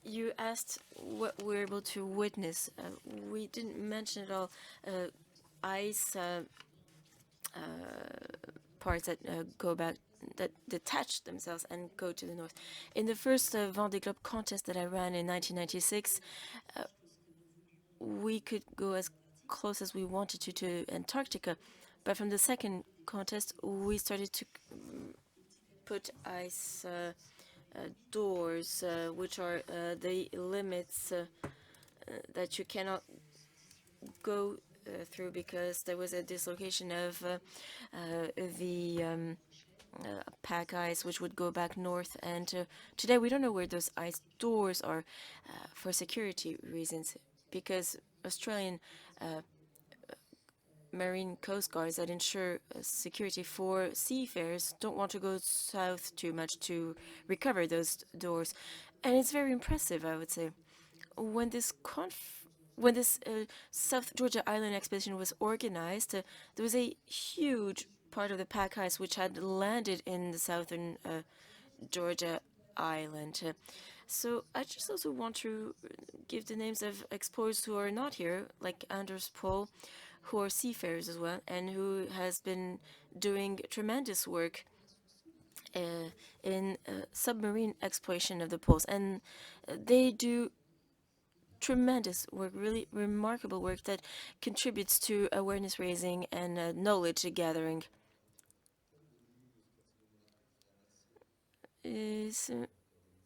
[SPEAKER 2] You asked what we're able to witness. We didn't mention at all ice parts that go back, that detach themselves and go to the north. In the first Vendée Globe contest that I ran in 1996, we could go as close as we wanted to Antarctica. But from the second contest, we started to put ice doors, which are the limits that you cannot go through because there was a dislocation of the pack ice, which would go back north. And today we don't know where those ice doors are for security reasons, because Australian marine coast guards that ensure security for seafarers don't want to go south too much to recover those doors. And it's very impressive, I would say. When this South Georgia Island expedition was organized, there was a huge part of the pack ice which had landed in the southern Georgia Island. So I just also want to give the names of explorers who are not here, like Anders Pohl, who are seafarers as well, and who has been doing tremendous work in submarine exploration of the poles. And they do tremendous work, really remarkable work that contributes to awareness raising and knowledge gathering. Is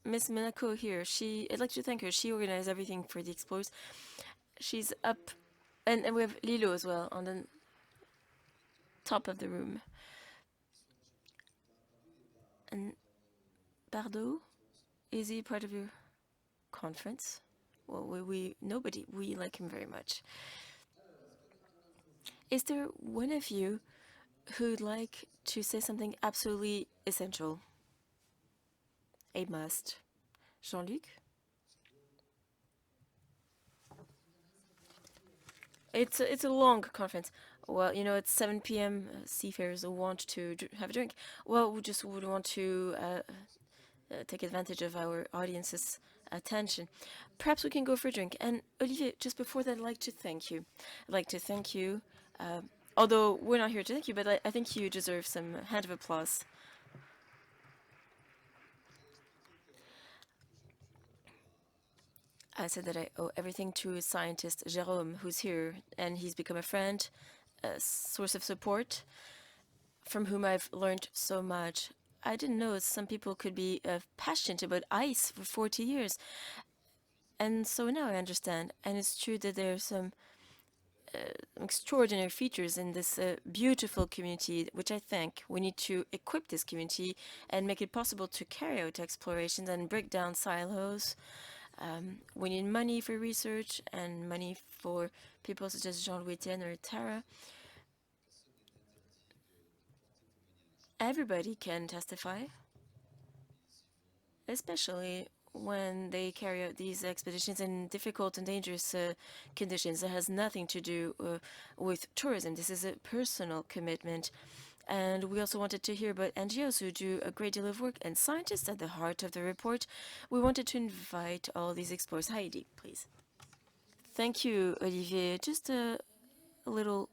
[SPEAKER 2] Miss Monaco here? I'd like to thank her. She organized everything for the explorers. She's up, and we have Lilo as well on the top of the room. And Bardot, is he part of your conference? Well, we like him very much. Is there one of you who'd like to say something absolutely essential? A must. Jean-Luc? It's a long conference. Well, you know, it's 7 p.m. Seafarers want to have a drink. Well, we just would want to take advantage of our audience's attention. Perhaps we can go for a drink. And Olivier, just before that, I'd like to thank you. I'd like to thank you, although we're not here to thank you, but I think you deserve some hand of applause. I said that I owe everything to scientist Jérôme, who's here, and he's become a friend, a source of support, from whom I've learned so much. I didn't know some people could be passionate about ice for 40 years. And so now I understand. And it's true that there are some extraordinary features in this beautiful community, which I think we need to equip this community and make it possible to carry out explorations and break down silos. We need money for research and money for people such as Jean-Louis Etienne or Tara. Everybody can testify, especially when they carry out these expeditions in difficult and dangerous conditions. It has nothing to do with tourism. This is a personal commitment. And we also wanted to hear about NGOs who do a great deal of work and scientists at the heart of the report. We wanted to invite all these explorers. Heidi, please. Thank you, Olivier. Just a little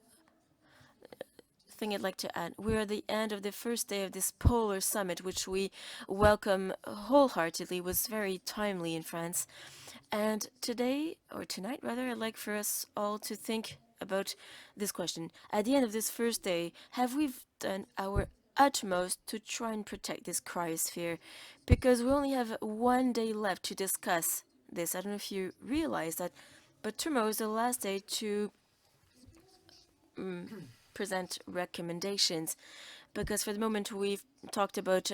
[SPEAKER 2] thing I'd like to add. We're at the end of the first day of this polar summit, which we welcome wholeheartedly. It was very timely in France. And today, or tonight rather, I'd like for us all to think about this question. At the end of this first day, have we done our utmost to try and protect this cryosphere? Because we only have one day left to discuss this. I don't know if you realize that, but tomorrow is the last day to present recommendations, because for the moment we've talked about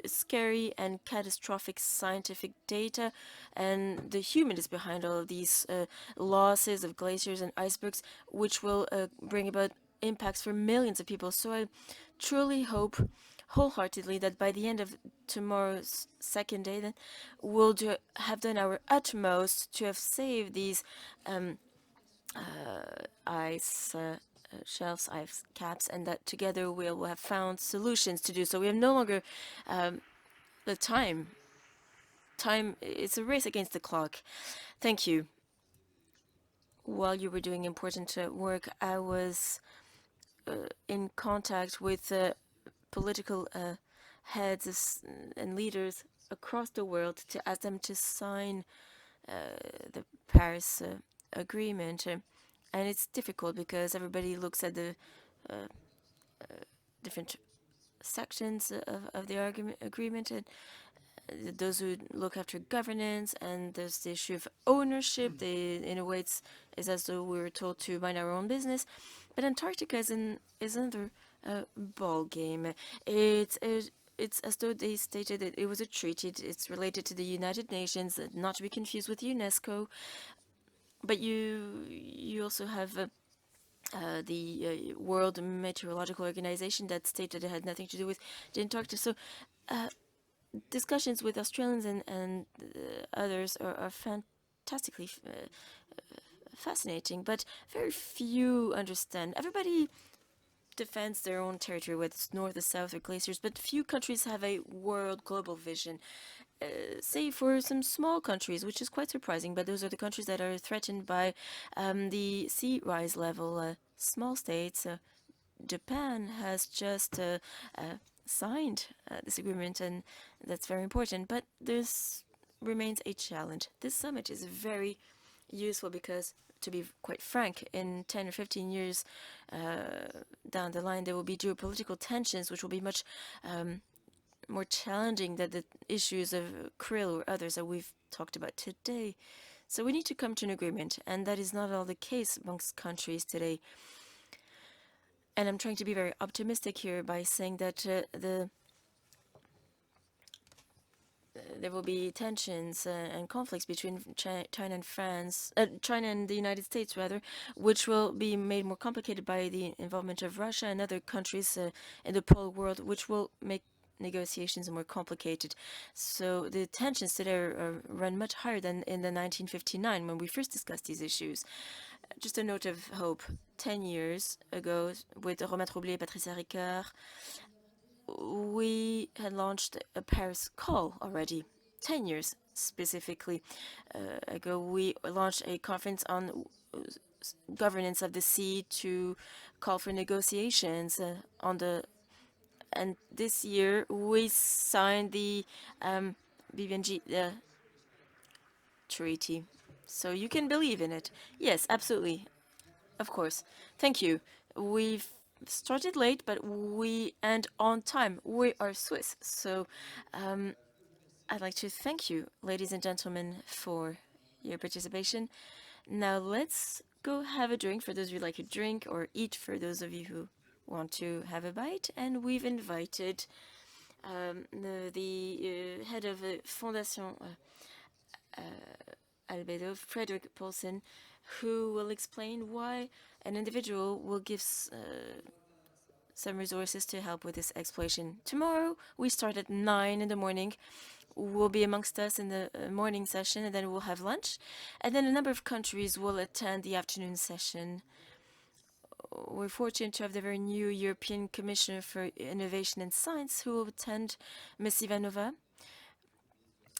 [SPEAKER 2] scary and catastrophic scientific data, and the human is behind all of these losses of glaciers and icebergs, which will bring about impacts for millions of people. So I truly hope wholeheartedly that by the end of tomorrow's second day, then we'll have done our utmost to have saved these ice shelves, ice caps, and that together we'll have found solutions to do so. We have no longer the time. It's a race against the clock. Thank you. While you were doing important work, I was in contact with political heads and leaders across the world to ask them to sign the Paris Agreement. And it's difficult because everybody looks at the different sections of the agreement, and those who look after governance, and there's the issue of ownership. In a way, it's as though we were told to mind our own business. But Antarctica is another ball game. It's as though they stated that it was a treaty. It's related to the United Nations, not to be confused with UNESCO. But you also have the World Meteorological Organization that stated it had nothing to do with the Antarctica. So discussions with Australians and others are fantastically fascinating, but very few understand. Everybody defends their own territory, whether it's north or south or glaciers, but few countries have a world global vision. Save for some small countries, which is quite surprising, but those are the countries that are threatened by the sea rise level. Small states, Japan has just signed this agreement, and that's very important. But this remains a challenge. This summit is very useful because, to be quite frank, in 10 or 15 years down the line, there will be geopolitical tensions, which will be much more challenging than the issues of krill or others that we've talked about today. So we need to come to an agreement, and that is not all the case amongst countries today. And I'm trying to be very optimistic here by saying that there will be tensions and conflicts between China and France, China and the United States, rather, which will be made more complicated by the involvement of Russia and other countries in the polar world, which will make negotiations more complicated. So the tensions today run much higher than in the 1959 when we first discussed these issues. Just a note of hope. 10 years ago, with Romain Troublier and Patricia Ricard, we had launched a Paris call already. 10 years specifically ago, we launched a conference on governance of the sea to call for negotiations on the. And this year we signed the BBNG treaty. So you can believe in it. Yes, absolutely. Of course. Thank you. We've started late, but we end on time. We are Swiss. So I'd like to thank you, ladies and gentlemen, for your participation. Now let's go have a drink for those of you who like a drink, or eat for those of you who want to have a bite. And we've invited the head of the Fondation Albedo, Frederick Paulson, who will explain why an individual will give some resources to help with this exploration. Tomorrow, we start at 9 in the morning will be amongst us in the morning session, and then we'll have lunch. And then a number of countries will attend the afternoon session. We're fortunate to have the very new European Commissioner for Innovation and Science who will attend, Ms. Ivanova.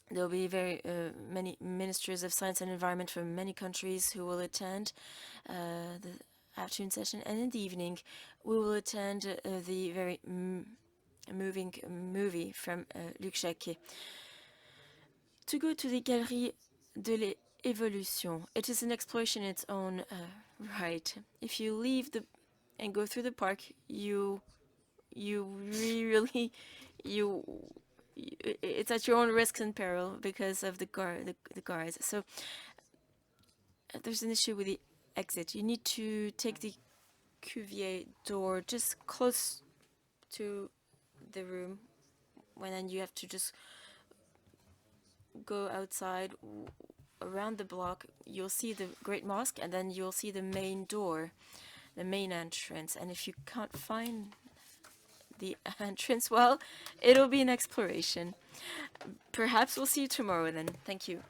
[SPEAKER 2] There will be very many ministers of science and environment from many countries who will attend the afternoon session. And in the evening, we will attend the very moving movie from Luc Jacquet. To go to the Galerie de l'Évolution, it is an exploration in its own right. If you leave and go through the park, it's at your own risk and peril because of the guards. So there's an issue with the exit. You need to take the Cuvier door just close to the room, then you have to just go outside around the block. You'll see the Great Mosque, and then you'll see the main door, the main entrance. And if you can't find the entrance, well, it'll be an exploration. Perhaps we'll see you tomorrow then. Thank you.